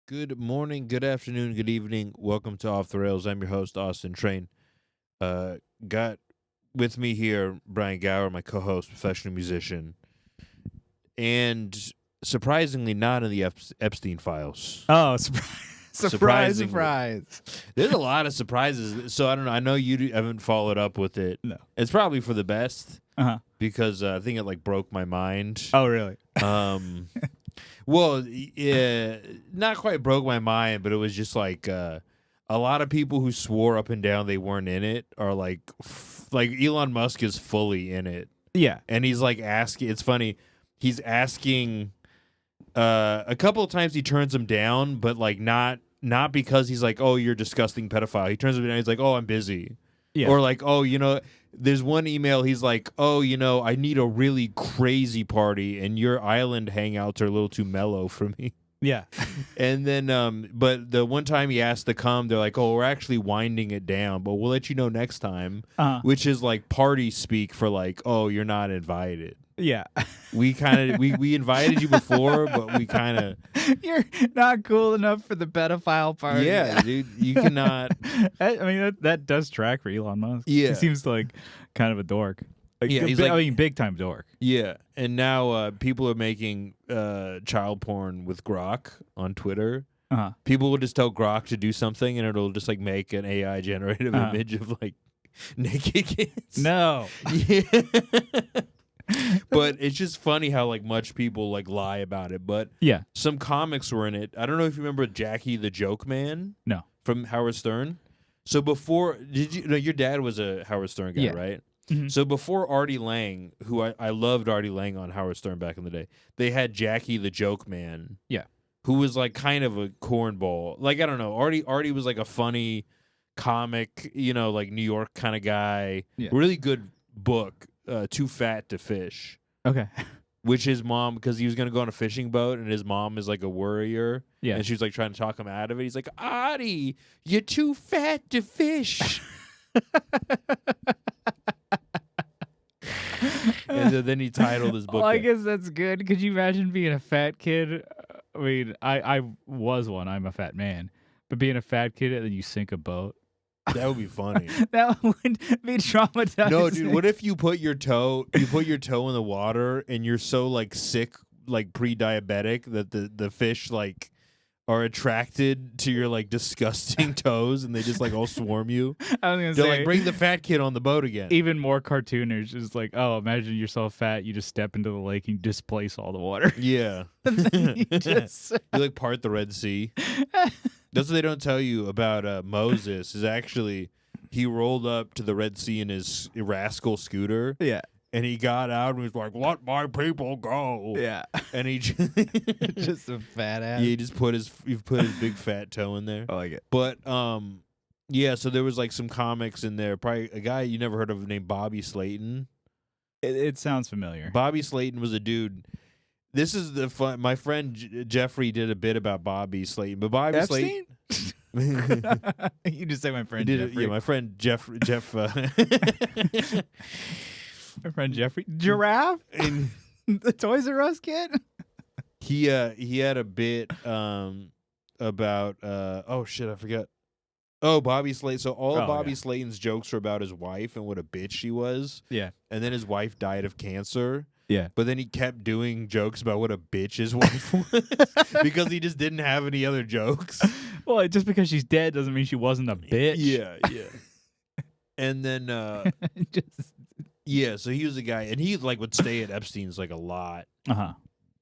Good morning, good afternoon, good evening. Welcome to Off the Rails. I'm your host, Austin Train. Got with me here Brian Gower, my co-host, professional musician, and surprisingly not in the Epstein files. Oh, surprise. There's a lot of surprises. So I don't know. I know you haven't followed up with it. No. It's probably for the best Uh-huh. because I think it broke my mind. Oh, really? Well, yeah, not quite broke my mind, but it was just a lot of people who swore up and down they weren't in it are like Elon Musk is fully in it, Yeah. and he's asking. It's funny, he's asking a couple of times. He turns him down, but not because he's like, oh, you're a disgusting pedophile. He turns him down. He's like, oh, I'm busy. Yeah. Or oh, there's one email he's like, oh, I need a really crazy party and your island hangouts are a little too mellow for me. Yeah. And then, but the one time he asked to come, they're like, oh, we're actually winding it down, but we'll let you know next time, which is party speak for oh, you're not invited. Yeah. We we invited you before, but we kind of You're not cool enough for the pedophile party. yeah, dude, you cannot. I mean, that does track for Elon Musk. Yeah. He seems like kind of a dork. Yeah, he's big time dork. Yeah, and now people are making child porn with Grok on Twitter. Uh-huh. People will just tell Grok to do something, and it'll just make an AI generated image of naked kids. No. Yeah. But it's just funny how much people lie about it. But Yeah. some comics were in it. I don't know if you remember Jackie the Joke Man. No. From Howard Stern. So before, did you know your dad was a Howard Stern guy, Yeah. right? Mhm. So before Artie Lang, who I loved Artie Lang on Howard Stern back in the day, they had Jackie the Joke Man. Yeah. Who was kind of a cornball. I don't know. Artie was a funny comic, New York kind of guy. Yeah. Really good book, Too Fat to Fish. Okay. Which his mom, because he was going to go on a fishing boat, and his mom is a worrier. Yeah. And she was trying to talk him out of it. He's like, Artie, you're too fat to fish. And then he titled his book. Well, I guess that's good. Could you imagine being a fat kid? I mean, I was one. I'm a fat man. But being a fat kid and then you sink a boat. That would be funny. That would be traumatizing. No, dude, what if you put your toe in the water and you're so sick, pre-diabetic that the fish are attracted to your disgusting toes and they just all swarm you? I was gonna They're say, bring the fat kid on the boat again. even more cartoonish is oh, imagine yourself fat, you just step into the lake and you displace all the water. Yeah. And then you just You part the Red Sea. That's what they don't tell you about Moses is actually he rolled up to the Red Sea in his rascal scooter. Yeah. And he got out and was like, let my people go. Yeah. And he Just a fat ass. yeah, he put his big fat toe in there. I like it. But yeah, so there was some comics in there. Probably a guy you never heard of named Bobby Slayton. It sounds familiar. Bobby Slayton was a dude. This is the fun. My friend Jeffrey did a bit about Bobby Slayton, but Bobby Epstein? Slayton. You just say my friend Did Jeffrey. yeah, my friend Jeff. My friend Jeffrey. Giraffe? And The Toys R Us kid? he had a bit about oh shit, I forgot. Oh, Bobby Slayton. So all of Bobby Slayton's jokes were about his wife and what a bitch she was. Yeah. And then his wife died of cancer. Yeah. But then he kept doing jokes about what a bitch his wife was because he just didn't have any other jokes. Well, just because she's dead doesn't mean she wasn't a bitch. Yeah. And then Just yeah, so he was a guy, and he would stay at Epstein's a lot. Uh-huh.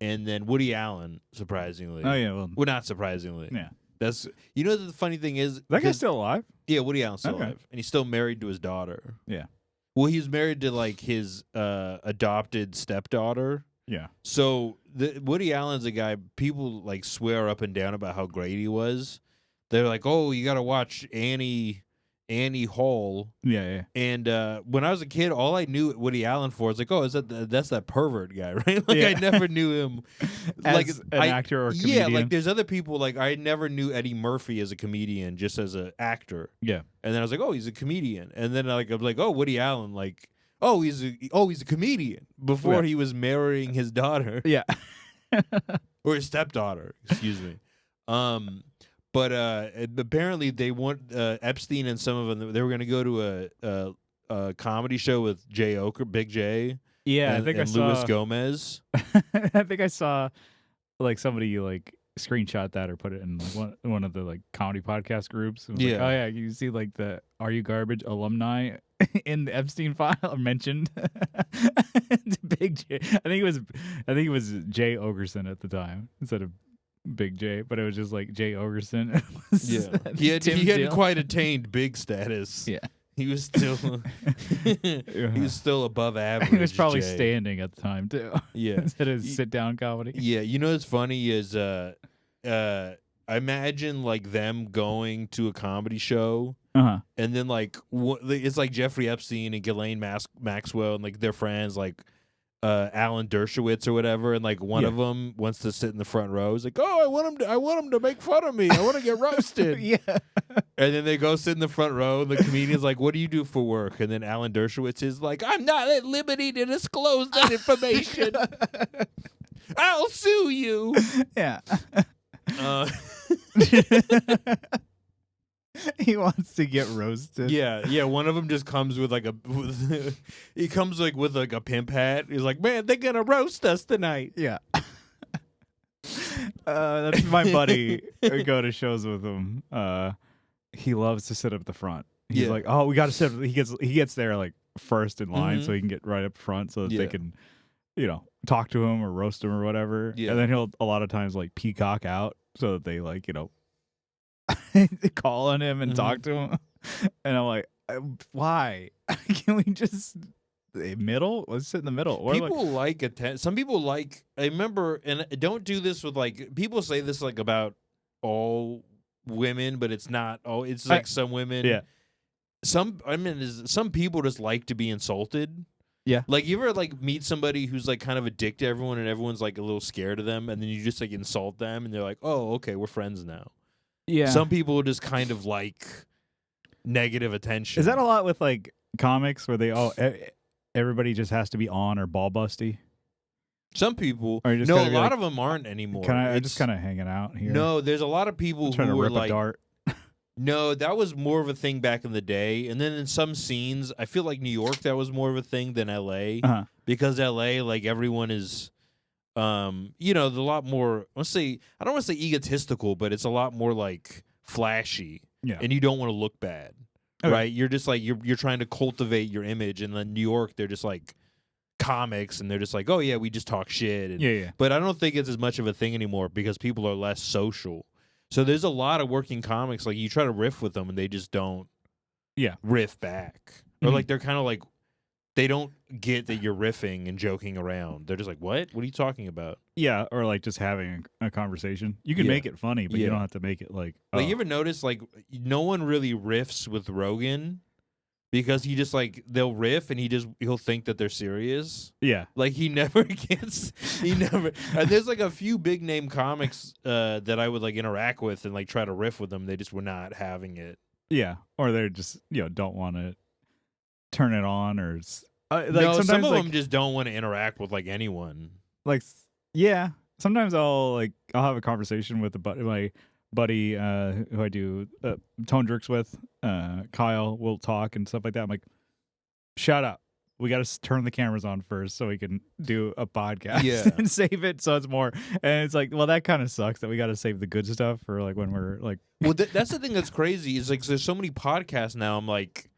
And then Woody Allen, surprisingly. Oh yeah, well, Not surprisingly. yeah. That's the funny thing is That guy's 'cause- still alive? yeah, Woody Allen's still Okay. alive, and he's still married to his daughter. Yeah. Well, he was married to his adopted stepdaughter. Yeah. So Woody Allen's a guy people swear up and down about how great he was. They're like, "Oh, you got to watch Annie Hall." Yeah. And when I was a kid, all I knew Woody Allen for is oh, is that's that pervert guy, right? Yeah. I never knew him As an actor or comedian. Yeah, there's other people I never knew Eddie Murphy as a comedian, just as an actor. Yeah. And then I was like, oh, he's a comedian. And then I was like, oh, Woody Allen, oh, he's a comedian before he was marrying his daughter Yeah. or his stepdaughter, excuse me. But apparently they want Epstein and some of them. They were going to go to a comedy show with Big J, Yeah, and, I think I and saw. Luis Gomez. I think I saw like somebody like screenshot that or put it in like one of the like comedy podcast groups. And was like, Yeah. oh yeah, you see like the Are You Garbage alumni in the Epstein file mentioned. Big J. I think it was Jay Ogerson at the time instead of Big J, but it was just like Jay Ogerson. Yeah, Tim he hadn't Dill. quite attained big status. Yeah. He was still he was still above average. He was probably Jay. standing at the time too. Yeah. Instead of sit down comedy. Yeah, you know what's funny is I imagine like them going to a comedy show Uh-huh. and then like it's like Jeffrey Epstein and Ghislaine Maxwell and like their friends like Alan Dershowitz or whatever, and like one of them wants to sit in the front row. He's like, "Oh, I want him to make fun of me. I want to get roasted." Yeah. And then they go sit in the front row, and the comedian's like, "What do you do for work?" And then Alan Dershowitz is like, "I'm not at liberty to disclose that information. I'll sue you." Yeah. Uh, He wants to get roasted. yeah. One of them just comes with like he comes like with like a pimp hat. He's like, "Man, they're gonna roast us tonight." Yeah. That's my buddy. I go to shows with him. He loves to sit up the front. He's Yeah. like, "Oh, we got to sit." He gets there like first in line, Mhm. so he can get right up front, so that Yeah. they can, talk to him or roast him or whatever. Yeah. And then he'll a lot of times like peacock out so that they like call on him and Mhm. talk to him. And I'm like, why? Can we just middle? Let's sit in the middle. Or People like some people like. I remember, and don't do this with like people say this like about all women, but it's not. Oh, it's like some women. Yeah. Some people just like to be insulted. Yeah. Like you ever like meet somebody who's like kind of a dick to everyone, and everyone's like a little scared of them, and then you just like insult them, and they're like, "Oh, okay, we're friends now." yeah. Some people just kind of like negative attention. Is that a lot with like comics where they everybody just has to be on or ball busty? Some people? Or you just No, gotta a be lot like, of them aren't anymore. I'm It's just kind of hanging out here. No, there's a lot of people trying who to were rip like, a dart. no, that was more of a thing back in the day. And then in some scenes, I feel like New York, that was more of a thing than LA. Uh-huh. Because LA, like everyone is, there's a lot more, I don't want to say egotistical, but it's a lot more like flashy. Yeah. And you don't want to look bad. Okay. Right? You're just like, you're trying to cultivate your image. And then New York, they're just like comics and they're just like, oh yeah, we just talk shit. And, Yeah. but I don't think it's as much of a thing anymore because people are less social. So there's a lot of working comics, like you try to riff with them and they just don't riff back. Or Mhm. like they're kind of like, they don't get that you're riffing and joking around. They're just like, what? What are you talking about? Yeah, or like just having a conversation. You can Yeah. make it funny, but you Yeah. don't have to make it like. Like you ever notice like no one really riffs with Rogan because he just like, they'll riff and he'll think that they're serious. Yeah. Like he never and there's like a few big name comics that I would like interact with and like try to riff with them. They just were not having it. Yeah, or they're just don't want to turn it on or like No, sometimes some of like, them just don't want to interact with like anyone. like sometimes I'll have a conversation with my buddy who I do Tone Jerks with, Kyle. We'll talk and stuff like that. I'm like, shut up. We got to turn the cameras on first so we can do a podcast Yeah. and save it so it's more. And it's like, well, that kind of sucks that we got to save the good stuff for like when we're like. Well, that's the thing that's crazy is like there's so many podcasts now. I'm like,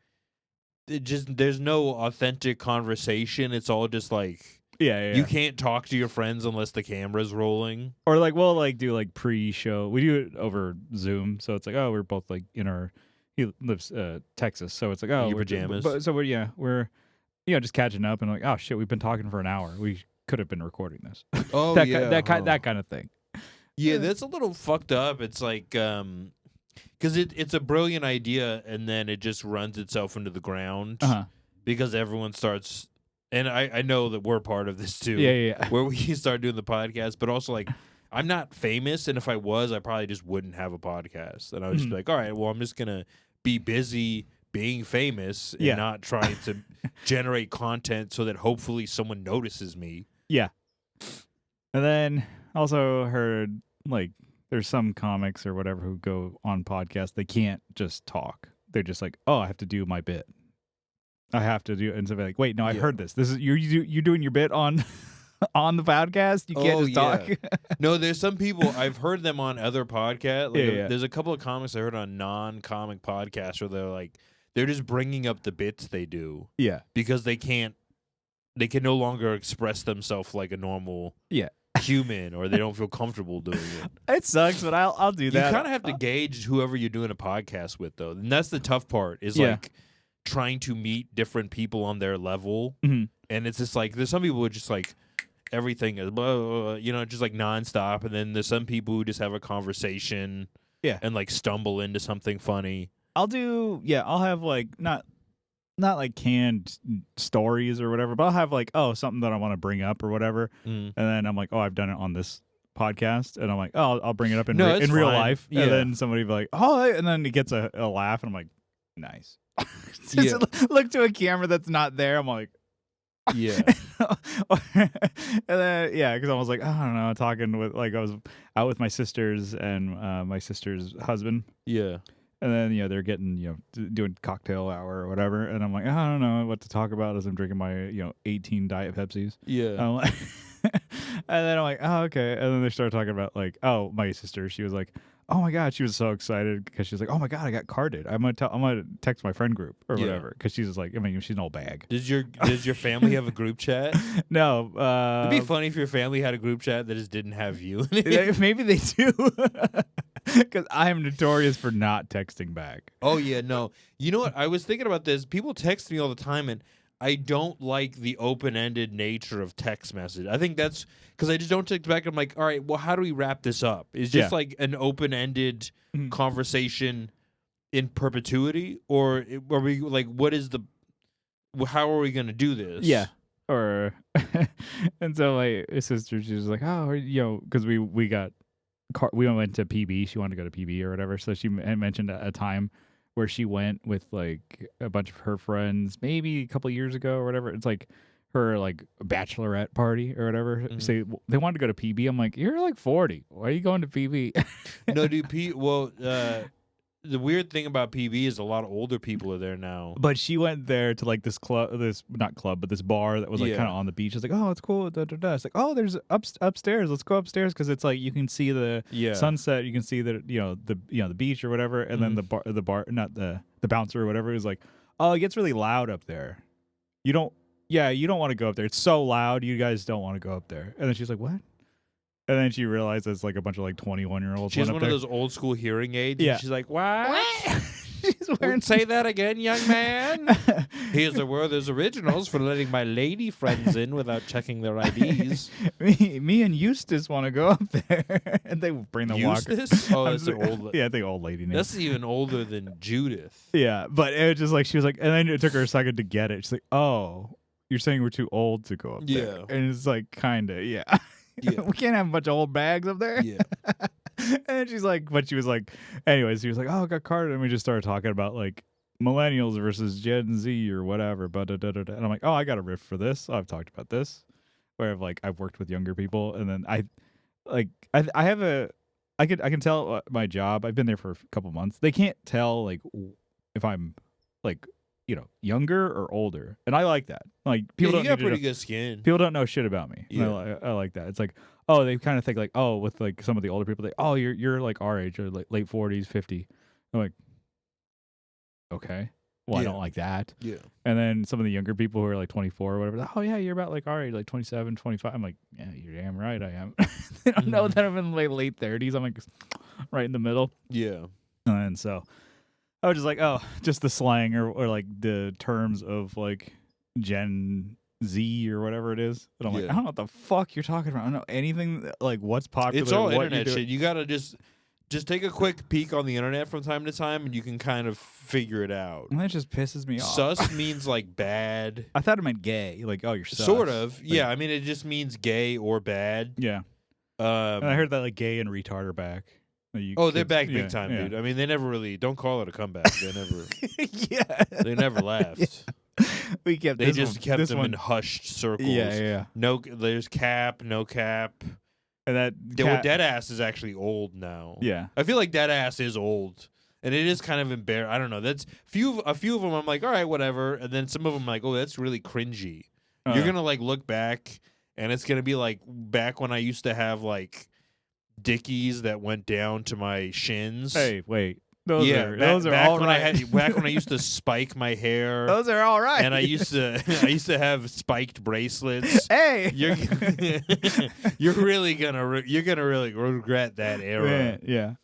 there's no authentic conversation. It's all just like Yeah. you can't talk to your friends unless the camera's rolling. Or like we'll like do like pre-show. We do it over Zoom, so it's like we're both like in our. He lives Texas, so it's like In your we're pajamas. So we're just catching up and like shit, we've been talking for an hour. We could have been recording this. Oh that kind of thing. Yeah, that's a little fucked up. It's like because it's a brilliant idea and then it just runs itself into the ground because everyone starts. And I know that we're part of this too. Yeah. Where we start doing the podcast, but also like I'm not famous, and if I was, I probably just wouldn't have a podcast, and I would just be like, all right, well, I'm just gonna be busy being famous and not trying to generate content so that hopefully someone notices me. Yeah. And then also heard like there's some comics or whatever who go on podcasts. They can't just talk. They're just like, oh, I have to do my bit. I have to do, and so they're like, wait, no, I heard this. This is you're doing your bit on on the podcast. You can't just talk. No, there's some people I've heard them on other podcasts. Like, Yeah. There's a couple of comics I heard on non-comic podcasts where they're just bringing up the bits they do Yeah. because they can no longer express themselves like a normal human, or they don't feel comfortable doing it. It sucks, but I'll do that. You kind of have to gauge whoever you're doing a podcast with, though, and that's the tough part. Is Yeah. like trying to meet different people on their level, Mhm. and it's just like there's some people who just like everything is blah, blah, blah, you know, just like nonstop, and then there's some people who just have a conversation, and like stumble into something funny. I'll have like not like canned stories or whatever, but I'll have like, oh, something that I want to bring up or whatever, and then I'm like, oh, I've done it on this podcast, and I'm like, oh, I'll bring it up in real life, and then somebody will be like, oh, and then it gets a laugh, and I'm like, nice. Just look to a camera that's not there. I'm like, yeah. And then because I was like, I don't know, talking with I was out with my sisters and my sister's husband. Yeah. And then they're getting doing cocktail hour or whatever, and I'm like, I don't know what to talk about as I'm drinking my 18 Diet Pepsis. Yeah. I'm like, and then I'm like, oh, okay. And then they start talking about like, oh, my sister, she was like, oh my god, she was so excited because she was like, oh my god, I got carded. I'm gonna text my friend group or whatever, because she's just like, I mean, she's an old bag. Does your family have a group chat? No. It'd be funny if your family had a group chat that just didn't have you in it. Maybe they do, because I am notorious for not texting back. Oh yeah, no. You know what? I was thinking about this. People text me all the time, and I don't like the open-ended nature of text message. I think that's because I just don't text back. I'm like, all right, well, how do we wrap this up? Is just like an open-ended conversation in perpetuity, or are we like, what is the? How are we going to do this? Yeah. Or and so my sister, she was like, oh, because we went to PB. She wanted to go to PB or whatever. So she mentioned a time where she went with like a bunch of her friends, maybe a couple of years ago or whatever. It's like her like bachelorette party or whatever. Mm-hmm. Say they wanted to go to PB. I'm like, you're like 40. Why are you going to PB? No, dude. Well, the weird thing about PB is a lot of older people are there now. But she went there to like this club, this bar that was like kind of on the beach. It's like, oh, it's cool. Da, da, da. It's like, oh, there's upstairs. Let's go upstairs because it's like you can see the sunset. You can see the the beach or whatever. And then the bar, not the bouncer or whatever, is like, oh, it gets really loud up there. You don't want to go up there. It's so loud. You guys don't want to go up there. And then she's like, what? And then she realized it's like a bunch of like 21-year-olds. She has one of those old school hearing aids. Yeah. And she's like, what? She's wearing. Say that again, young man. Here's the Werther's Originals for letting my lady friends in without checking their IDs. me and Eustace want to go up there. And they bring the walker. Eustace? Oh, that's an old lady. Yeah, I think old lady name. That's even older than Judith. Yeah, but it was just like, she was like, and then it took her a second to get it. She's like, oh, you're saying we're too old to go up there. And it's like, kind of, yeah. We can't have a bunch of old bags up there. Yeah. And she's like, but she was like, anyways, she was like, oh, I got carded. And we just started talking about like millennials versus Gen Z or whatever. And I'm like, oh, I got a riff for this. I've talked about this, where I've worked with younger people. And then I can tell my job. I've been there for a couple months. They can't tell like if I'm like, younger or older, and I like that. Like people don't. You got pretty good skin. People don't know shit about me. Yeah. I like that. It's like, oh, they kind of think like, oh, with like some of the older people, you're like our age or like late 40s, 50. I'm like, okay, well, I don't like that. Yeah. And then some of the younger people who are like 24 or whatever, oh yeah, you're about like our age, like 27, 25. I'm like, yeah, you're damn right I am. They don't know that I'm in my late 30s. I'm like right in the middle. Yeah. And so I was just like, oh, just the slang or like the terms of like Gen Z or whatever it is. And I'm like, I don't know what the fuck you're talking about. I don't know anything like what's popular. It's all what internet shit. You gotta just take a quick peek on the internet from time to time, and you can kind of figure it out. And that just pisses me off. Sus means like bad. I thought it meant gay. Like, oh, you're sus. Sort of. Yeah. I mean, it just means gay or bad. Yeah. And I heard that like gay and retard are back. They're back big time, dude. I mean, they never really don't call it a comeback. They never. They never left. We kept. They just kept them in hushed circles. Yeah. No, there's cap, no cap. And that Deadass is actually old now. Yeah. I feel like Deadass is old. And it is kind of embarrassing. I don't know. That's a few of them I'm like, all right, whatever. And then some of them I'm like, oh, that's really cringy. You're going to like look back and it's going to be like back when I used to have like Dickies that went down to my shins. Hey, wait. Those are back all when right. back when I used to spike my hair. Those are all right. And I used to have spiked bracelets. Hey, You're really gonna really regret that era. Yeah.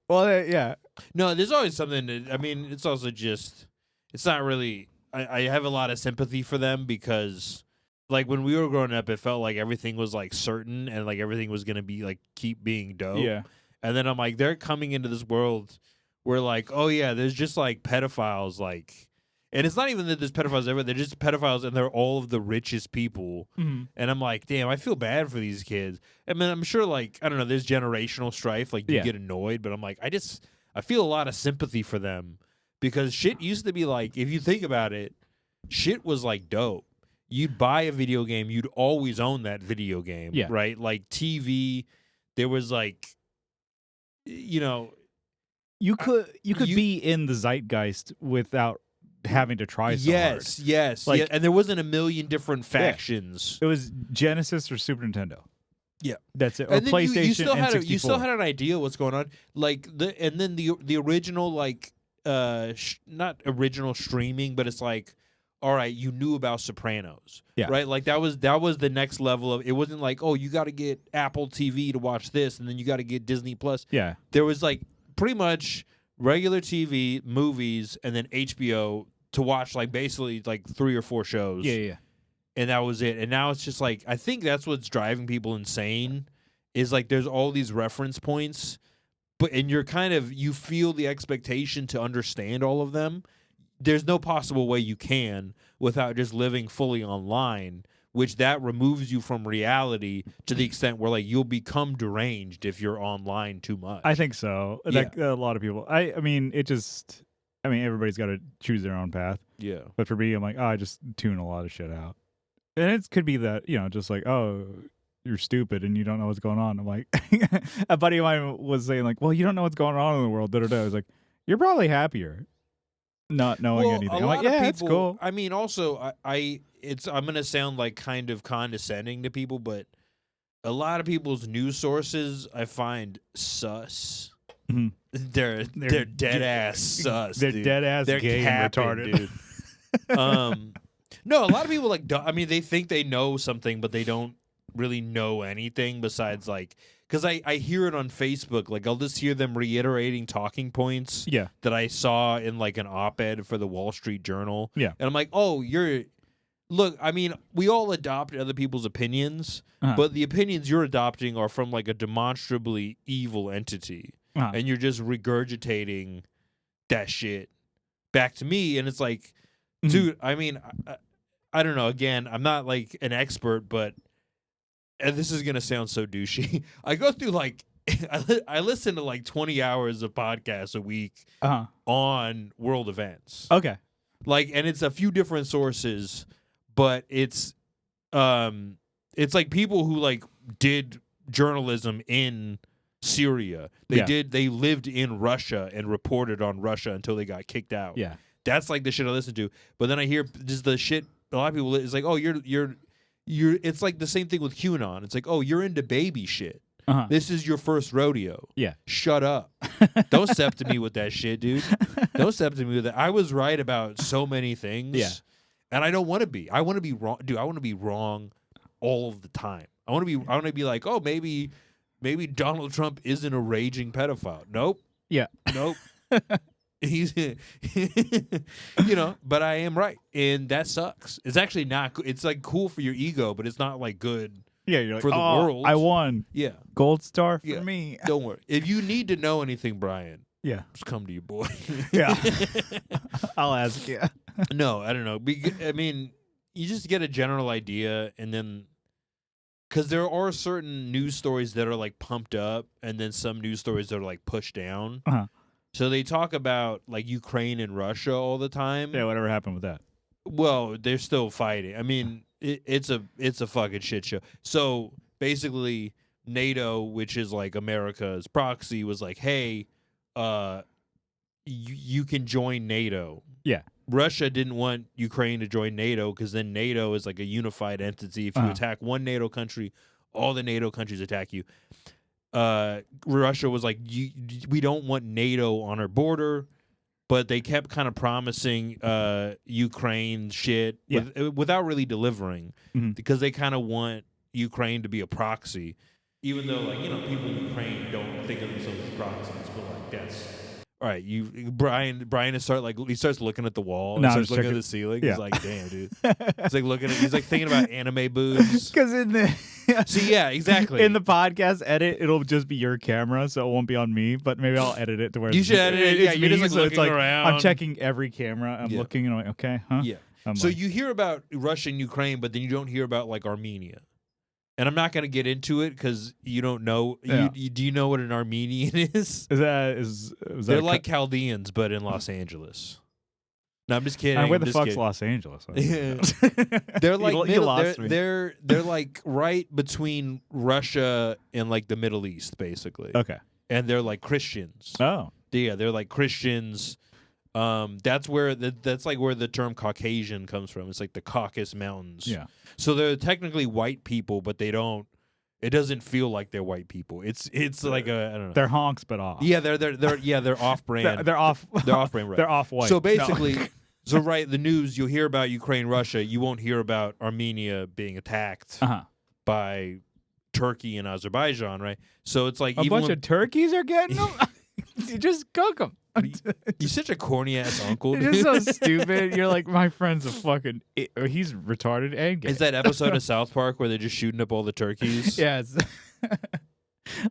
Well, yeah. No, there's always something. I mean, it's also just. It's not really. I have a lot of sympathy for them because, like, when we were growing up, it felt like everything was like certain and like everything was gonna be like keep being dope. Yeah. And then I'm like, they're coming into this world where like, oh yeah, there's just like pedophiles, like, and it's not even that there's pedophiles everywhere. They're just pedophiles, and they're all of the richest people. Mm-hmm. And I'm like, damn, I feel bad for these kids. I mean, I'm sure, like, I don't know, there's generational strife. Like, you get annoyed, but I'm like, I feel a lot of sympathy for them because shit used to be like, if you think about it, shit was like dope. You'd buy a video game, you'd always own that video game, right? Like TV, there was like, you know. You could be in the zeitgeist without having to try so hard. Yes. Like, and there wasn't a million different factions. It was Genesis or Super Nintendo. Yeah, that's it. Or and PlayStation. You still had an idea what's going on. Like the original like not original streaming, but it's like, all right, you knew about Sopranos, right? Like that was the next level of. It wasn't like, oh, you got to get Apple TV to watch this, and then you got to get Disney Plus. Yeah, there was like pretty much regular TV, movies, and then HBO to watch like basically like 3 or 4 shows. Yeah. And that was it. And now it's just like, I think that's what's driving people insane is like there's all these reference points, and you feel the expectation to understand all of them. There's no possible way you can without just living fully online, which that removes you from reality to the extent where like you'll become deranged if you're online too much. I think so. Like a lot of people. I mean, everybody's got to choose their own path. Yeah. But for me, I'm like, I just tune a lot of shit out. And it could be that, just like, oh, you're stupid and you don't know what's going on. I'm like, a buddy of mine was saying like, well, you don't know what's going on in the world. I was like, you're probably happier not knowing anything. I'm like, yeah, it's cool. I mean, also, I'm going to sound like kind of condescending to people, but a lot of people's news sources I find sus. Mm-hmm. They're dead ass sus. They're dude. dead ass They're gay capping, and retarded. Dude. No, a lot of people like. I mean, they think they know something, but they don't really know anything besides like. Because I hear it on Facebook. Like I'll just hear them reiterating talking points. Yeah. That I saw in like an op-ed for the Wall Street Journal. Yeah. And I'm like, oh, look. I mean, we all adopt other people's opinions, but the opinions you're adopting are from like a demonstrably evil entity, and you're just regurgitating that shit back to me, and it's like. Dude, I mean, I don't know. Again, I'm not like an expert, but and this is gonna sound so douchey. I go through like I listen to like 20 hours of podcasts a week on world events. Okay, like, and it's a few different sources, but it's like people who like did journalism in Syria. They lived in Russia and reported on Russia until they got kicked out. Yeah. That's like the shit I listen to. But then I hear just the shit a lot of people is like, oh, you're it's like the same thing with QAnon. It's like, oh, you're into baby shit. This is your first rodeo. Yeah. Shut up. Don't step to me with that shit, dude. Don't step to me with that. I was right about so many things. Yeah. And I don't want to be. I want to be wrong. Dude, I want to be wrong all of the time. I want to be like, oh, maybe Donald Trump isn't a raging pedophile. Nope. Yeah. Nope. He's but I am right, and that sucks. It's actually not. It's like cool for your ego, but it's not like good. Yeah, you're like, for the world. I won. Yeah, gold star for me. Don't worry. If you need to know anything, Brian, just come to your boy. Yeah, I'll ask you. No, I don't know. I mean, you just get a general idea, and then because there are certain news stories that are like pumped up, and then some news stories that are like pushed down. So they talk about like Ukraine and Russia all the time. Yeah, whatever happened with that? Well, they're still fighting. I mean, it's a fucking shit show. So basically, NATO, which is like America's proxy, was like, hey, you can join NATO. Yeah. Russia didn't want Ukraine to join NATO because then NATO is like a unified entity. If you attack one NATO country, all the NATO countries attack you. Russia was like, we don't want NATO on our border, but they kept kind of promising Ukraine shit without really delivering because they kind of want Ukraine to be a proxy, even though people in Ukraine don't think of themselves as proxies, but like that's. All right, Brian is he starts looking at the wall and starts looking at the ceiling. Yeah. He's like, damn, dude. He's like thinking about anime boobs. Because in the see, yeah, exactly. In the podcast edit, it'll just be your camera, so it won't be on me. But maybe I'll edit it to where you should edit it. Yeah, you're just like so looking around. I'm checking every camera. I'm looking and I'm like, okay, huh? Yeah. So you hear about Russia and Ukraine, but then you don't hear about like Armenia. And I'm not going to get into it because you don't know. Yeah. Do you know what an Armenian is? Is they're like Chaldeans, but in Los Angeles. No, I'm just kidding. Where the fuck's Los Angeles? They're like they're like right between Russia and like the Middle East, basically. Okay. And they're like Christians. Oh. Yeah, they're like Christians. That's where that's like where the term Caucasian comes from. It's like the Caucasus Mountains. Yeah. So they're technically white people, but they don't. It doesn't feel like they're white people. It's like I don't know. They're honks, but off. Yeah, they're off brand. they're off. They're off brand. Right. They're off white. So basically, so right, the news you'll hear about Ukraine, Russia. You won't hear about Armenia being attacked by Turkey and Azerbaijan, right? So it's like a bunch of turkeys are getting them. You just cook them. You're such a corny ass uncle. You're just so stupid. You're like, my friend's a fucking. He's retarded and gay. Is that episode of South Park where they're just shooting up all the turkeys? Yeah, it's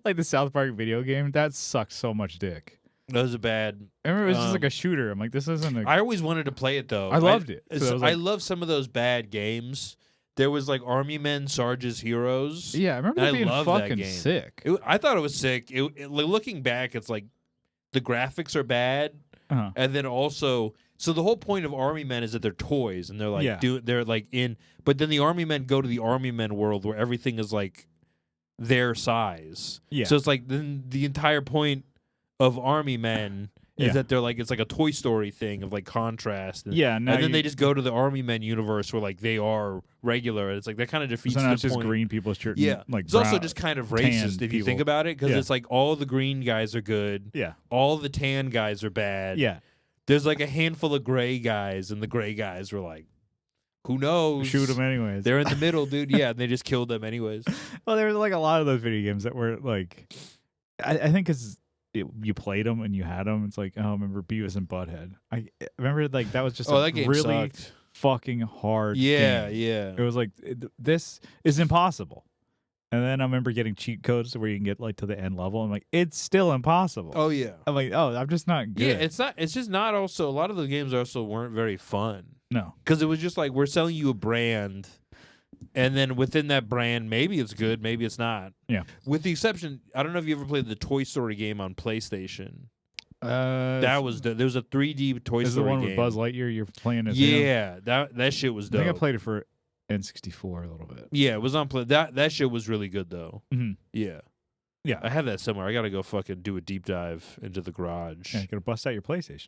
like the South Park video game. That sucks so much dick. That was a bad. I remember it was just like a shooter. I'm like, this isn't. I always wanted to play it though. I loved it. So I love some of those bad games. There was like Army Men, Sarge's Heroes. Yeah, I remember it being fucking sick. I thought it was sick. Looking back, it's like. The graphics are bad, and then also, so the whole point of Army Men is that they're toys, and they're like, they're like in. But then the Army Men go to the Army Men world where everything is like their size. Yeah. So it's like then the entire point of Army Men is that they're like it's like a Toy Story thing of like contrast. And, and then they just go to the Army Men universe where like they are regular. And it's like that kind of defeats the point. It's just green people shirts. Yeah, like it's also just kind of racist if you think about it because it's like all the green guys are good. Yeah, all the tan guys are bad. Yeah, there's like a handful of gray guys, and the gray guys were like, who knows? Shoot them anyways. They're in the middle, dude. Yeah, and they just killed them anyways. Well, there was like a lot of those video games that were like, I think it's. You played them and you had them. It's like, oh, I remember Beavis and Butthead. I remember like that was just that game really sucked. Fucking hard. Yeah, game. yeah. It was like this is impossible. And then I remember getting cheat codes where you can get like to the end level. I'm like, it's still impossible. Oh yeah. I'm like, oh, I'm just not good. Yeah, it's not. It's just not. Also, a lot of the games also weren't very fun. No, because it was just like we're selling you a brand. And then within that brand, maybe it's good, maybe it's not. Yeah. With the exception, I don't know if you ever played the Toy Story game on PlayStation. That was there was a 3D Toy Story game. Is the one with Buzz Lightyear you're playing as him? That shit was dope. I think I played it for N64 a little bit. Yeah, it was on play. That shit was really good though. Mm-hmm. Yeah. Yeah. I have that somewhere. I gotta go fucking do a deep dive into the garage. Yeah, you gotta bust out your PlayStation.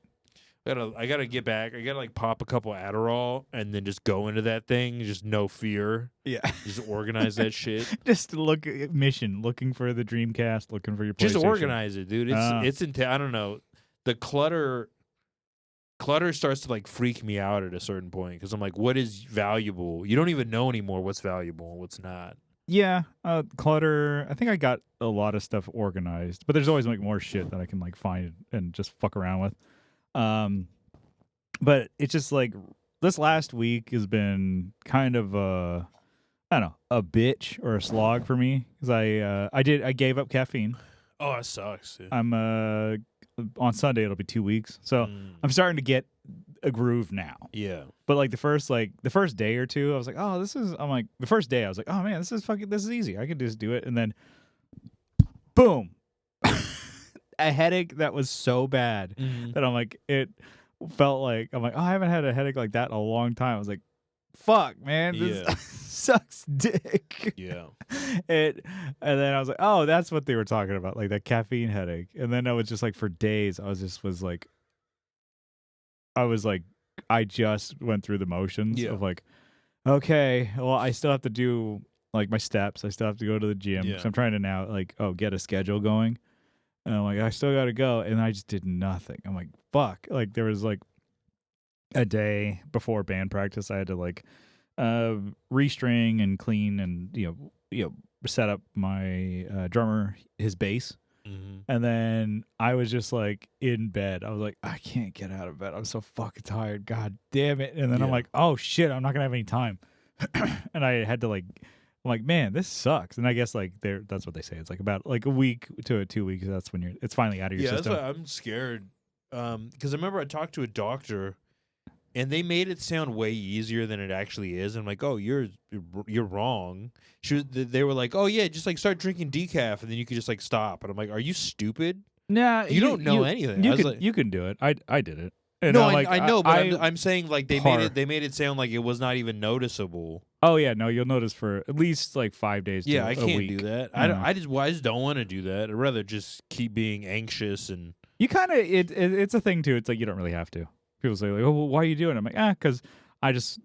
I gotta get back. I gotta like pop a couple Adderall and then just go into that thing. Just no fear. Yeah. Just organize that shit. Just look at mission, looking for the Dreamcast, looking for your PlayStation. Just organize it, dude. It's I don't know. The clutter starts to like freak me out at a certain point because I'm like, what is valuable? You don't even know anymore what's valuable and what's not. Yeah, clutter. I think I got a lot of stuff organized, but there's always like more shit that I can like find and just fuck around with. But it's just like this last week has been kind of I don't know, a bitch or a slog for me because I gave up caffeine. Oh, that sucks, dude. I'm on Sunday it'll be 2 weeks, so I'm starting to get a groove now. Yeah. But like the first day or two, I was like, oh, the first day I was like, oh man, this is easy. I could just do it, and then boom. A headache that was so bad that I'm like, it felt like, I'm like, oh, I haven't had a headache like that in a long time. I was like, fuck, man, this Yeah. sucks dick. Yeah. And then I was like, oh, that's what they were talking about, like that caffeine headache. And then I was just like, for days, I just went through the motions Yeah. of like, okay, well, I still have to do like my steps. I still have to go to the gym. Yeah. So I'm trying to now like, get a schedule going. And I'm like, I still got to go. And I just did nothing. I'm like, fuck. Like there was like a day before band practice, I had to like restring and clean and, set up my drummer, his bass. Mm-hmm. And then I was just like in bed. I was like, I can't get out of bed. I'm so fucking tired. God damn it. And then I'm Yeah. like, oh shit, I'm not gonna have any time. And I had to I'm like, man, this sucks. And I guess like that's what they say. It's like about like a week to 2 weeks. That's when it's finally out of your Yeah, system. that's why I'm scared. Because I remember I talked to a doctor, and they made it sound way easier than it actually is. I'm like, oh, you're wrong. They were like, oh yeah, just like start drinking decaf, and then you could just like stop. And I'm like, are you stupid? Nah, You don't know anything. You I was can like- you can do it. I did it. And No, I'm like, I know, but I- I'm saying like they made it sound like it was not even noticeable. oh yeah, no, you'll notice for at least like 5 days. Yeah, to I a can't week. do that. Yeah. I just don't want to do that. I'd rather just keep being anxious and You kind of it's a thing too. It's like you don't really have to. People say like, "Oh, well, why are you doing it?" I'm like, because I just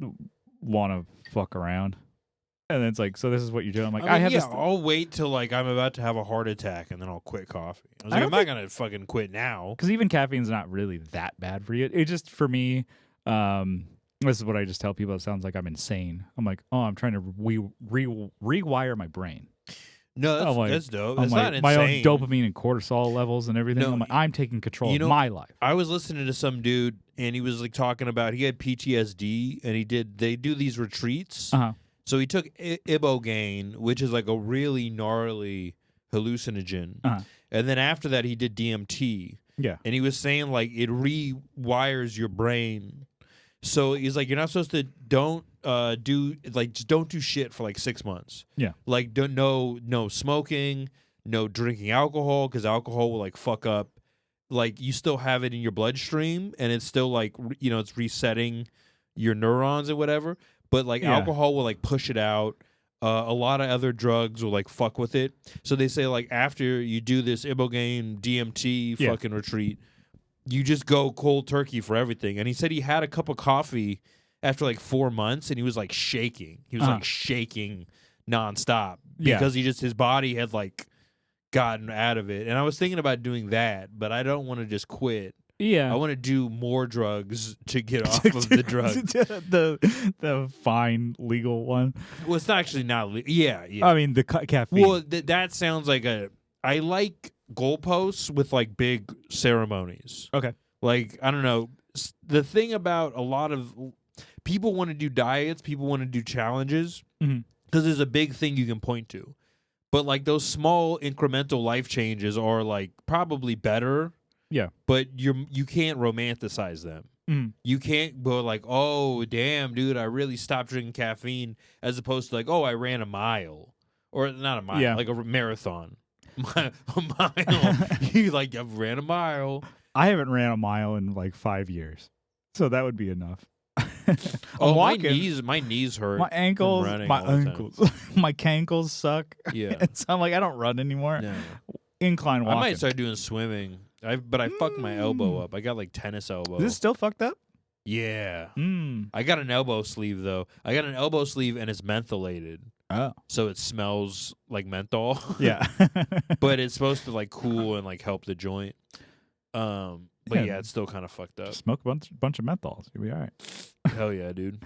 want to fuck around." And then it's like, "So this is what you're doing." I'm like, I have this. I'll wait till like I'm about to have a heart attack and then I'll quit coffee. I was I like, don't I'm not gonna fucking quit now. Because even caffeine's not really that bad for you. It just for me, this is what I just tell people. It sounds like I'm insane. I'm like, oh, I'm trying to rewire my brain. No, I'm like- that's dope. I'm That's like not insane. my own dopamine and cortisol levels and everything. No, I'm like, I'm taking control you of know- my life. I was listening to some dude and he was like talking about he had PTSD and they do these retreats. Uh-huh. So he took ibogaine, which is like a really gnarly hallucinogen. Uh-huh. And then after that he did DMT. Yeah. And he was saying like it rewires your brain. So he's like, you're not supposed to don't do shit for like 6 months. Yeah. Like no smoking, no drinking alcohol, because alcohol will like fuck up. Like you still have it in your bloodstream and it's still like it's resetting your neurons or whatever. But like Yeah. alcohol will like push it out. A lot of other drugs will like fuck with it. So they say like after you do this ibogaine DMT Yeah. fucking retreat, you just go cold turkey for everything. And he said he had a cup of coffee after like 4 months and he was like shaking. He was like shaking nonstop Yeah. because his body had like gotten out of it. And I was thinking about doing that, but I don't want to just quit. Yeah. I want to do more drugs to get off of the drugs. the fine legal one. Well, it's not actually not. Yeah. I mean, the caffeine. Well, that sounds like I like goalposts with like big ceremonies. Okay. Like I don't know. The thing about a lot of people want to do diets, people want to do challenges Mhm. because there's a big thing you can point to. But like those small incremental life changes are like probably better. Yeah. But you can't romanticize them. Mhm. You can't go like, oh damn, dude, I really stopped drinking caffeine, as opposed to like, oh, I ran a mile, or not a mile, Yeah. like a marathon. A mile. You like I've ran a mile. I haven't ran a mile in like 5 years, so that would be enough. Oh, walking. my knees hurt. My ankles, running my all the time. ankles, my cankles suck. Yeah. And so I'm like, I don't run anymore. No. Incline I walking. might start doing swimming. But I fucked my elbow Mm. up. I got like tennis elbow. Is this still fucked up? Yeah. Mm. I got an elbow sleeve though. I got an elbow sleeve and it's mentholated. Oh. So it smells like menthol. Yeah. But it's supposed to like cool and like help the joint. But Yeah. yeah, it's still kind of fucked up. Smoke a bunch of menthols. You'll be all right. Hell yeah, dude.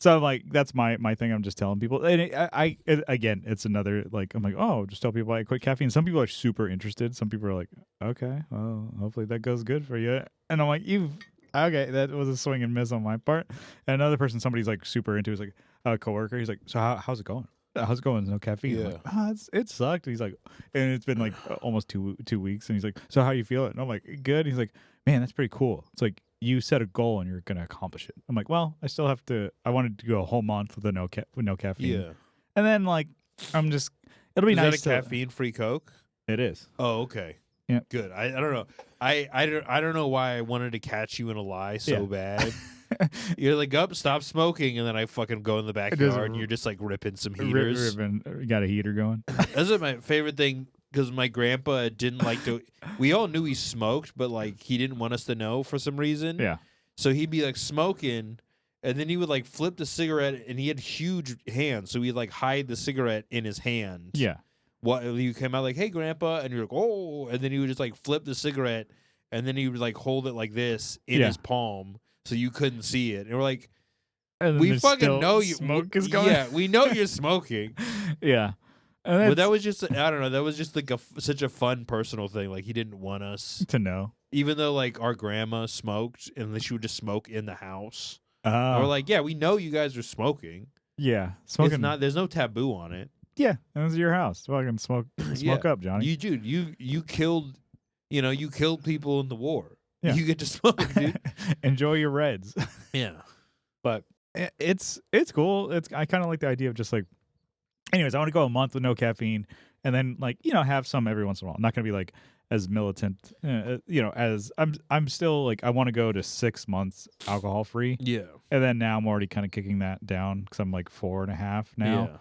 So I'm like, that's my thing. I'm just telling people, and again, it's another like, I'm like, oh, just tell people I quit caffeine. Some people are super interested. Some people are like, okay, well, hopefully that goes good for you. And I'm like, okay, that was a swing and miss on my part. And another person, somebody's like super into, is like a coworker. He's like, so how's it going? How's it going? No caffeine. I'm like, it sucked. He's like, and it's been like almost 2 weeks. And he's like, so how you feel it? And I'm like, good. He's like, man, that's pretty cool. It's like, you set a goal and you're going to accomplish it. I'm like, well, I still have to, I wanted to go a whole month with no caffeine. Yeah. And then like, it'll be Is nice that a caffeine free Coke? It is. Oh, okay. Yep. Good. I don't know. I don't know why I wanted to catch you in a lie so bad. You're like, up, stop smoking, and then I fucking go in the backyard and you're just like ripping some heaters. Got a heater going. That's my favorite thing because my grandpa didn't like to. We all knew he smoked, but like he didn't want us to know for some reason. Yeah. So he'd be like smoking, and then he would like flip the cigarette, and he had huge hands, so he'd like hide the cigarette in his hand. Yeah. What you came out like, hey grandpa, and you're like, oh, and then he would just like flip the cigarette, and then he would like hold it like this in his palm, so you couldn't see it. And we're like, we fucking know you smoke is going. Yeah, we know you're smoking. Yeah. But that was just, I don't know, that was just like such a fun personal thing. Like he didn't want us to know, even though like our grandma smoked, and then she would just smoke in the house. And we're like, yeah, we know you guys are smoking. Yeah, smoking. It's not. There's no taboo on it. Yeah, and it's your house. Fucking smoke up, Johnny. You killed, you killed people in the war. Yeah. You get to smoke, dude. Enjoy your Reds. Yeah, but it's cool. I kind of like the idea of just like, anyways, I want to go a month with no caffeine, and then like have some every once in a while. I'm not gonna be like as militant, as I'm still like I want to go to 6 months alcohol free. Yeah, and then now I'm already kind of kicking that down because I'm like 4.5 now. Yeah.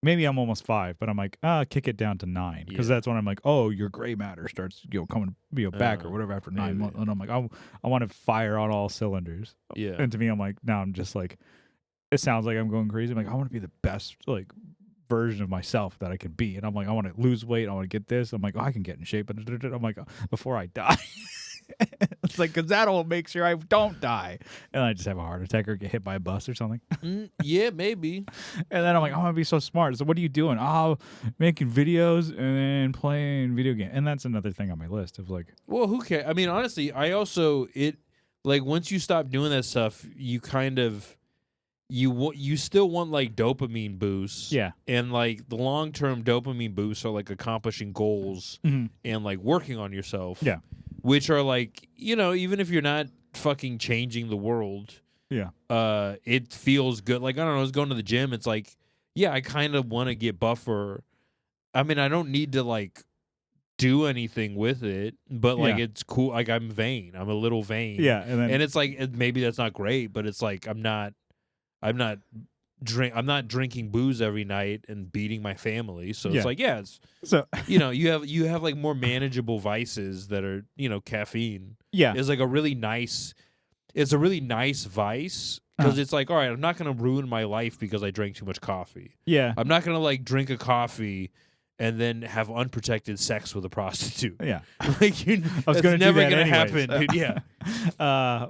Maybe I'm almost 5, but I'm like, kick it down to 9 because that's when I'm like, oh, your gray matter starts, coming back or whatever after 9 months, and I'm like, I want to fire on all cylinders. Yeah, and to me, I'm like, now I'm just like, it sounds like I'm going crazy. I'm like, I want to be the best like version of myself that I can be, and I'm like, I want to lose weight, I want to get this. I'm like, I can get in shape, and I'm like, before I die. It's like, because that'll make sure I don't die, and I just have a heart attack or get hit by a bus or something. Yeah, maybe. And then I'm like, I want to be so smart. So what are you doing? Oh, making videos and then playing video games. And that's another thing on my list of like, well, who cares? I mean, honestly, I also like once you stop doing that stuff, you kind of you still want like dopamine boosts. Yeah. And like the long-term dopamine boosts are like accomplishing goals and like working on yourself. Yeah. Which are like, even if you're not fucking changing the world, yeah, it feels good. Like, I don't know, I was going to the gym. It's like, yeah, I kind of want to get buffer. I mean, I don't need to like do anything with it, but like it's cool. Like I'm vain. I'm a little vain. Yeah, and it's like maybe that's not great, but it's like I'm not drinking booze every night and beating my family. So it's like, so you have like more manageable vices that are, caffeine. Yeah. Is like a really nice vice because it's like, all right, I'm not going to ruin my life because I drank too much coffee. Yeah. I'm not going to like drink a coffee and then have unprotected sex with a prostitute. Yeah. Like I was going to never going to happen, dude. Yeah.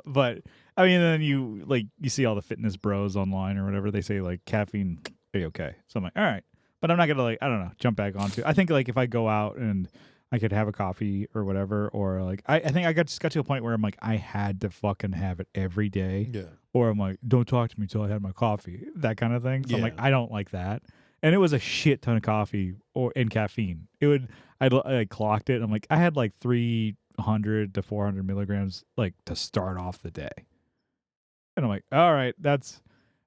But I mean, then you see all the fitness bros online or whatever. They say like caffeine, okay. So I'm like, all right, but I'm not gonna like, I don't know, jump back onto. I think like if I go out and I could have a coffee or whatever, or like I think I just got to a point where I'm like, I had to fucking have it every day. Yeah. Or I'm like, don't talk to me till I had my coffee, that kind of thing. So I'm Yeah. like, I don't like that. And it was a shit ton of coffee and caffeine. I clocked it. And I'm like, I had like 300 to 400 milligrams like to start off the day. And I'm like, all right, that's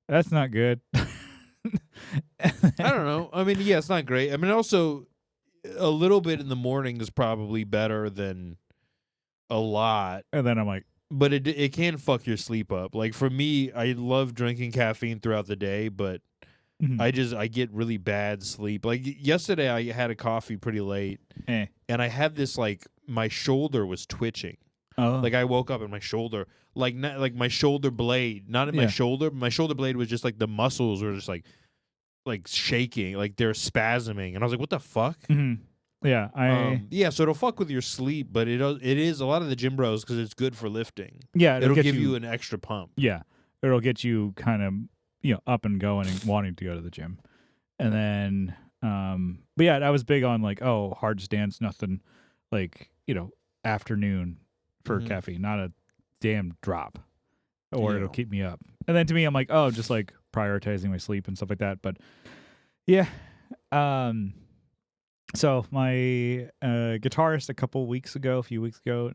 not good. I don't know. I mean, yeah, it's not great. I mean, also a little bit in the morning is probably better than a lot. And then I'm like, but it can fuck your sleep up. Like for me, I love drinking caffeine throughout the day, but I get really bad sleep. Like yesterday, I had a coffee pretty late, and I had this like my shoulder was twitching. Oh. Like I woke up and my shoulder, like my shoulder blade, not in my shoulder, but my shoulder blade was just like the muscles were just like shaking, like they're spasming, and I was like, "What the fuck?" Yeah, so it'll fuck with your sleep, but it is a lot of the gym bros because it's good for lifting. Yeah, it'll give you an extra pump. Yeah, it'll get you kind of up and going and wanting to go to the gym, and then but yeah, I was big on like hard stance, nothing like afternoon for caffeine, not a damn drop, or it'll keep me up. And then to me, I'm like, just like prioritizing my sleep and stuff like that. But yeah, so my guitarist a few weeks ago,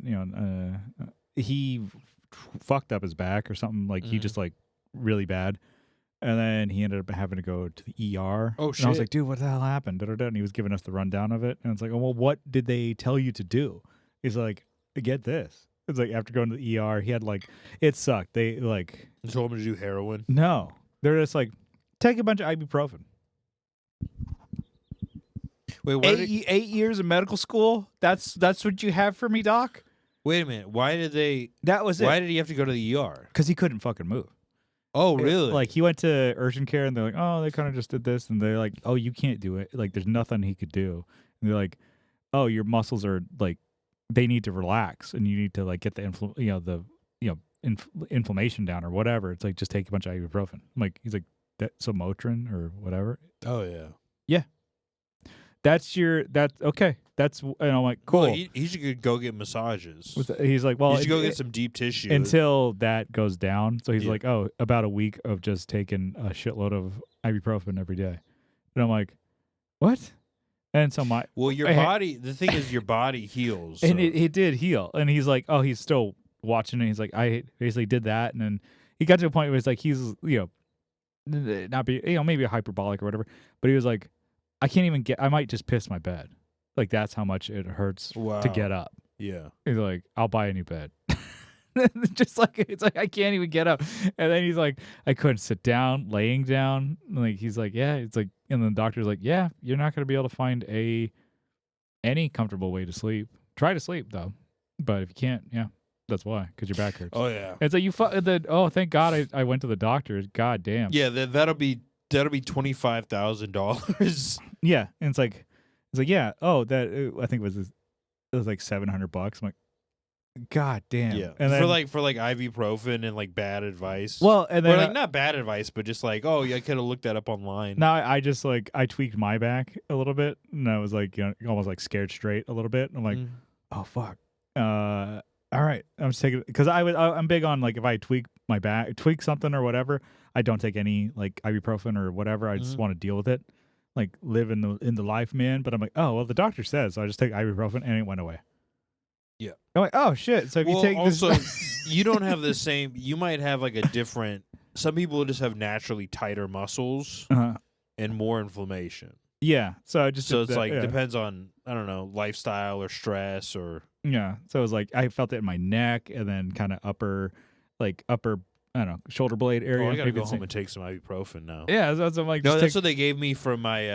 he fucked up his back or something. Like he just like really bad. And then he ended up having to go to the ER. Oh, And I was shit. like, dude, what the hell happened? Da-da-da. And he was giving us the rundown of it. And it's like, oh, well, what did they tell you to do? He's like, get this. It's like after going to the ER, he had like, it sucked. They like, You told him to do heroin. no, they're just like, take a bunch of ibuprofen. Wait, why did 8 years of medical school? That's what you have for me, doc? wait a minute. Why did they? That was Why it. did he have to go to the ER? Because he couldn't fucking move. Oh, really? Like he went to urgent care and they're like, oh, they kind of just did this, and they're like, oh, you can't do it. Like there's nothing he could do. And they're like, oh, your muscles are like, they need to relax, and you need to like get the inflammation down or whatever. It's like just take a bunch of ibuprofen. I'm like, he's like, so Motrin or whatever. oh yeah. That's okay. That's, and I'm like, cool. Well, he should go get massages. He's like, well, he should go get some deep tissue. until that goes down. So he's Yeah. like, oh, about a week of just taking a shitload of ibuprofen every day. And I'm like, what? And so well, your body. The thing is, your body heals. and so- it did heal. And he's like, oh, he's still watching it. He's like, I basically did that. And then he got to a point where it's like, he's, not be, maybe hyperbolic or whatever. But he was like, I can't even I might just piss my bed. Like that's how much it hurts wow. to get up. Yeah. He's like, I'll buy a new bed. Just like, it's like, I can't even get up. And then he's like, I couldn't sit down, laying down. Like, he's like, yeah, it's like, and then the doctor's like, yeah, you're not going to be able to find any comfortable way to sleep. Try to sleep though. But if you can't, yeah, that's why, because your back hurts. Oh yeah. It's like thank God I went to the doctor. God damn. Yeah. That'll be $25,000. Yeah. And it's like, yeah, oh, I think it was like $700. I'm like, God damn. Yeah. And then, for ibuprofen and like bad advice. well, and or then like not bad advice, but just like, oh, yeah, I could have looked that up online. now I just like, I tweaked my back a little bit, and I was like, almost like scared straight a little bit. I'm like, Mm. oh fuck. All right, I'm just taking, because I'm big on like, if I tweak my back, tweak something or whatever, I don't take any like ibuprofen or whatever. I just Mhm. want to deal with it, like live in the life, man. But I'm like, oh well, the doctor says, so I just take ibuprofen, and it went away. Yeah. I'm like, oh shit. So if Well, you take also, this, you don't have the same. You might have like a different. Some people just have naturally tighter muscles and more inflammation. yeah. So I just So did it's that, like yeah. depends on, I don't know, lifestyle or stress or. Yeah. So it was like I felt it in my neck, and then kind of upper, I don't know, shoulder blade area. Oh, I gotta Maybe go it's home and take some ibuprofen now. yeah. That's I'm like, No, just that's take, what they gave me for my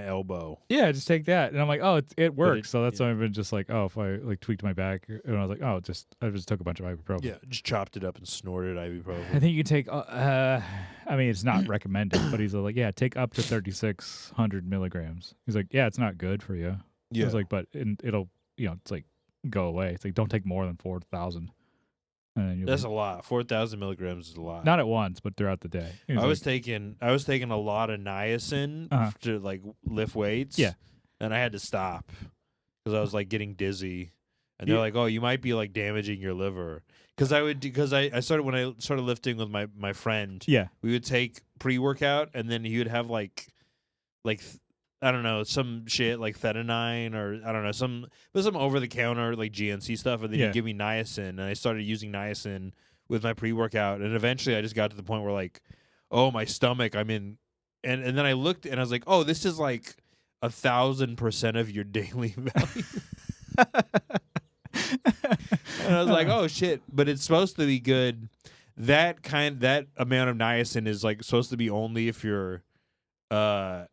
elbow. yeah, just take that. And I'm like, oh, it works. So that's yeah. why I've been just like, oh, if I like tweaked my back, and I was like, oh, I just took a bunch of ibuprofen. Yeah, just chopped it up and snorted ibuprofen. I think you take. I mean, it's not recommended, but he's like, yeah, take up to 3,600 milligrams. He's like, yeah, it's not good for you. I Yeah, was like, but it'll, it's like go away. It's like, don't take more than 4,000. And then you're that's like, a lot. 4,000 milligrams is a lot. not at once, but throughout the day. He I was like, taking a lot of niacin Uh-huh. to like lift weights. Yeah. and I had to stop because I was like getting dizzy, and they're Yeah. like, "Oh, you might be like damaging your liver." Because I started when I started lifting with my friend. yeah, We would take pre-workout, and then he would have like I don't know, some shit like Thetanine or I don't know, some over the counter like GNC stuff, and then Yeah. he'd give me niacin, and I started using niacin with my pre-workout, and eventually I just got to the point where like, oh, my stomach, I'm in, and then I looked and I was like, oh, this is like 1,000% of your daily value. And I was like, oh shit, but it's supposed to be good. That amount of niacin is like supposed to be only if you're like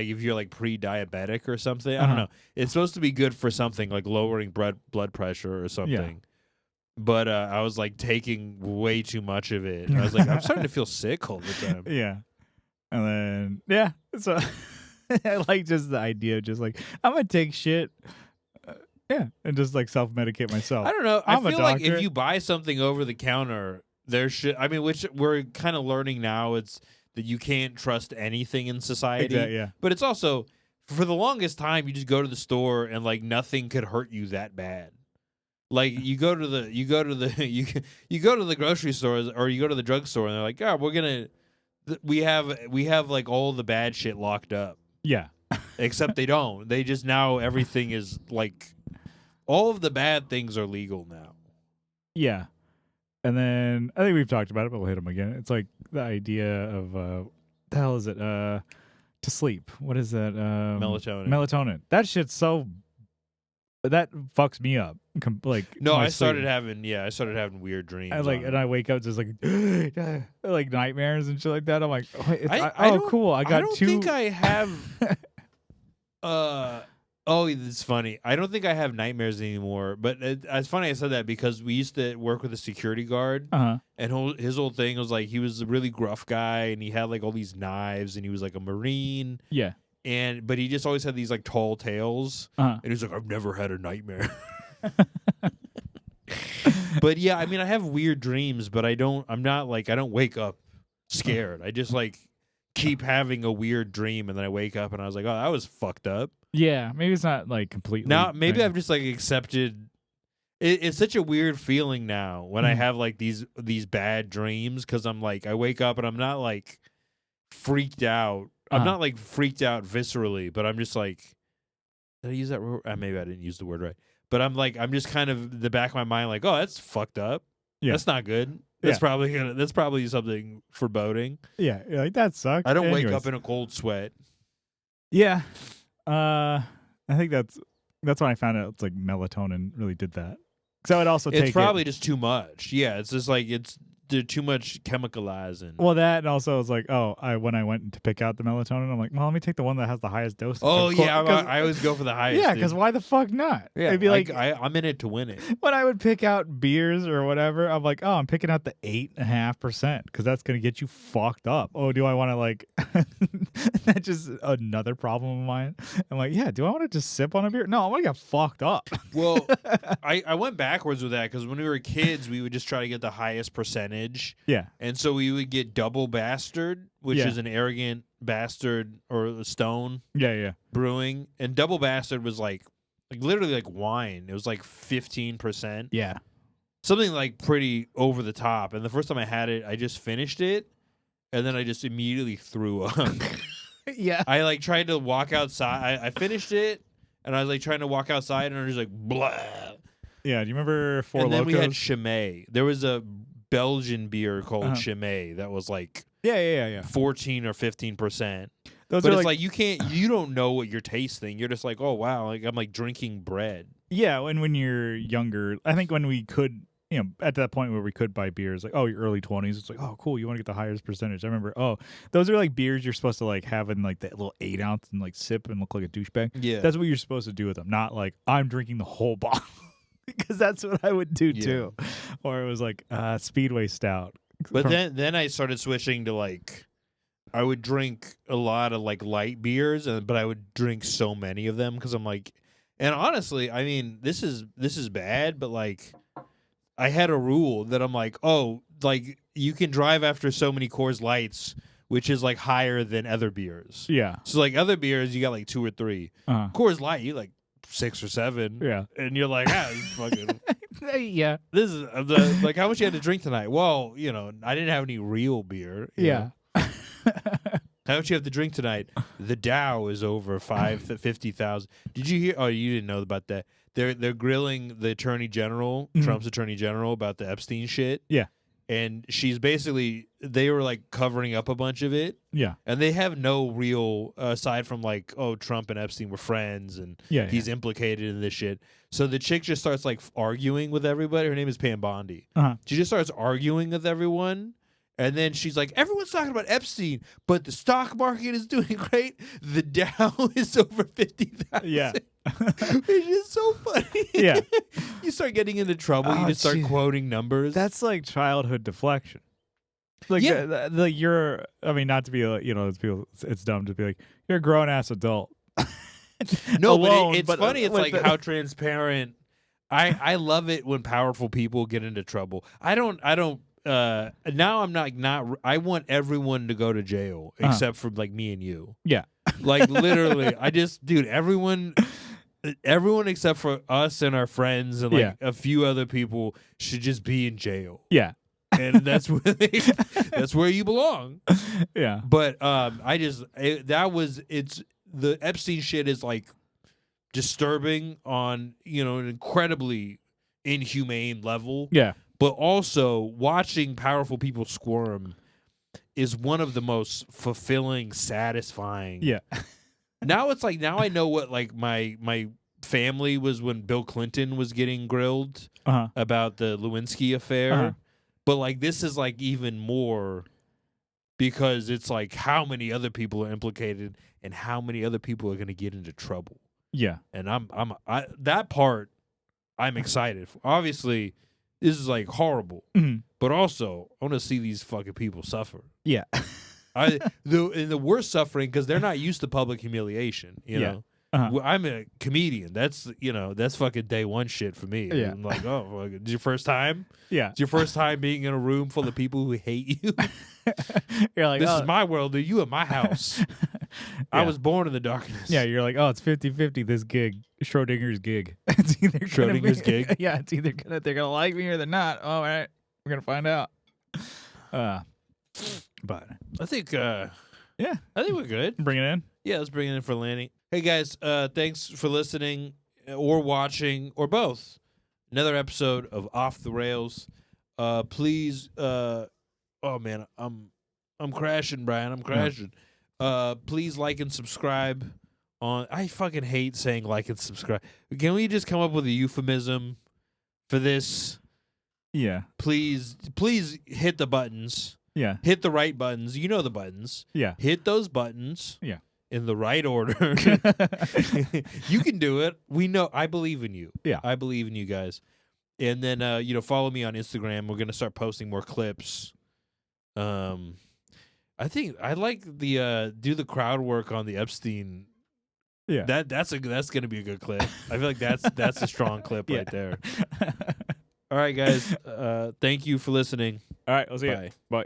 if you're like pre-diabetic or something. I don't Uh-huh. know. It's supposed to be good for something like lowering blood pressure or something. But I was like taking way too much of it. And I was like, I'm starting to feel sick all the time. yeah. And then yeah, so I like just the idea of just like, I'm gonna take shit, yeah, and just like self-medicate myself. I don't know. I'm I a feel like doctor. if you buy something over the counter, there should. I mean, which we're kind of learning now. It's that you can't trust anything in society. Yeah. But it's also for the longest time, you just go to the store and like nothing could hurt you that bad. Like you go to the you go to the grocery stores or you go to the drugstore and they're like, "Oh, we have like all the bad shit locked up." Yeah. Except they don't. They just now everything is like all of the bad things are legal now. Yeah. And then I think we've talked about it, but we'll hit them again. It's like the idea of the hell is it? To sleep. What is that? Melatonin. Melatonin. That shit's so. That fucks me up. Like No, my I started sleep. having weird dreams. And I wake up just like like nightmares and shit like that. I'm like, cool. I got don't two. think I have. Oh, it's funny. I don't think I have nightmares anymore. But it's funny I said that because we used to work with a security guard, and his whole thing was like he was a really gruff guy, and he had like all these knives, and he was like a Marine. Yeah. But he just always had these like tall tales, and he was like, I've never had a nightmare. But yeah, I mean, I have weird dreams, but I don't wake up scared. I just like keep having a weird dream, and then I wake up and I was like, oh, that was fucked up. Yeah, maybe it's not like completely. Now, maybe I've just like accepted. It's such a weird feeling now when I have like these bad dreams, because I'm like, I wake up and I'm not like freaked out. I'm not like freaked out viscerally, but I'm just like, did I use that word? Maybe I didn't use the word right. But I'm just kind of in the back of my mind like, oh, that's fucked up. Yeah. That's not good. That's probably something foreboding. Yeah, like that sucks. I don't wake up in a cold sweat. Yeah. I think that's when I found out it's like melatonin really did that. Because I would also take it's probably just too much. Yeah, it's just like too much chemicalizing. Well, that, and also it's like, when I went to pick out the melatonin, I'm like, well, let me take the one that has the highest dosage. Oh yeah, I always go for the highest. Yeah, because why the fuck not? Yeah, it'd be like I'm in it to win it. When I would pick out beers or whatever, I'm like, I'm picking out the 8.5% because that's gonna get you fucked up. Oh, do I want to like? That's just another problem of mine. I'm like, yeah, do I want to just sip on a beer? No, I want to get fucked up. Well, I went backwards with that because when we were kids, we would just try to get the highest percentage. Yeah. And so we would get double bastard, which is an arrogant bastard or stone. Yeah. Brewing. And double bastard was like literally like wine. It was like 15%. Yeah. Something like pretty over the top. And the first time I had it, I just finished it. And then I just immediately threw up. Yeah. I like tried to walk outside. I finished it. And I was like trying to walk outside. And I was like, blah. Yeah. Do you remember Four Locos? And then we had Chimay. There was a Belgian beer called Chimay that was like 14 or 15%. But it's like you don't know what you're tasting. You're just like, oh wow, like I'm like drinking bread. Yeah, and when you're younger, I think when we could, at that point where we could buy beers, like your early 20s, it's like, oh cool, you want to get the highest percentage. I remember, those are like beers you're supposed to like have in like that little 8 ounce and like sip and look like a douchebag. Yeah, that's what you're supposed to do with them. Not like I'm drinking the whole bottle. Because that's what I would do too. Or it was like Speedway Stout. But then I started switching to like I would drink a lot of like light beers, but I would drink so many of them because I'm like, and honestly, I mean, this is bad, but like I had a rule that I'm like, oh, like you can drive after so many Coors Lights, which is like higher than other beers. Yeah. So like other beers, you got like 2 or 3. Coors Light, you like 6 or 7. Yeah. And you're like, fucking. Yeah. This is like how much you had to drink tonight? Well, I didn't have any real beer. Yeah. How much you have to drink tonight? The Dow is over 50,000. Did you hear? Oh, you didn't know about that. They're grilling the attorney general, Trump's attorney general, about the Epstein shit. Yeah. And she's basically, they were like covering up a bunch of it. Yeah. And they have no real, aside from like, oh, Trump and Epstein were friends and he's implicated in this shit. So the chick just starts like arguing with everybody. Her name is Pam Bondi. She just starts arguing with everyone. And then she's like, everyone's talking about Epstein, but the stock market is doing great. The Dow is over 50,000. Yeah. It's just so funny. Yeah. You start getting into trouble. You just start quoting numbers. That's like childhood deflection. Like, you're, I mean, not to be, it's dumb to be like, you're a grown ass adult. No, alone, it's funny. It's like how transparent. I love it when powerful people get into trouble. I don't. Now I'm not. I want everyone to go to jail except for like me and you. Yeah. Like literally, everyone except for us and our friends and like a few other people should just be in jail. Yeah. And that's where you belong. Yeah. But the Epstein shit is like disturbing on, an incredibly inhumane level. Yeah. but also watching powerful people squirm is one of the most fulfilling, satisfying. Yeah. Now it's like now I know what like my family was when Bill Clinton was getting grilled Uh-huh. about the Lewinsky affair. Uh-huh. But like this is like even more because it's like how many other people are implicated and how many other people are going to get into trouble. Yeah. And I that part I'm excited for. Obviously, this is like horrible, Mhm. but also I want to see these fucking people suffer. Yeah. The worst suffering because they're not used to public humiliation. You Yeah. know, Uh-huh. I'm a comedian. That's that's fucking day one shit for me. Yeah. I'm like, oh, fuck, it's your first time. Yeah. It's your first time being in a room full of people who hate you. You're like, This oh. is my world. You at my house. I Yeah. was born in the darkness. Yeah, you're like, oh, it's 50-50, this gig. Schrodinger's gig. It's either gonna Schrodinger's be- gig? Yeah, it's either they're gonna like me or they're not. Oh, all right. We're gonna find out. But I think. yeah, I think we're good. bring it in. Yeah, let's bring it in for Lanny. Hey guys, thanks for listening or watching or both. Another episode of Off the Rails. Please, oh man, I'm crashing, Brian. I'm crashing. Please like and subscribe. I fucking hate saying like and subscribe. Can we just come up with a euphemism for this? Yeah, Please hit the buttons. yeah, Hit the right buttons. You know the buttons. yeah. Hit those buttons. Yeah. In the right order. You can do it. We know. I believe in you. Yeah. I believe in you guys. And then follow me on Instagram. We're gonna start posting more clips. I think I like the do the crowd work on the Epstein. Yeah. That's gonna be a good clip. I feel like that's a strong clip Yeah. right there. All right, guys. Thank you for listening. All right, we'll see you. Bye. Bye.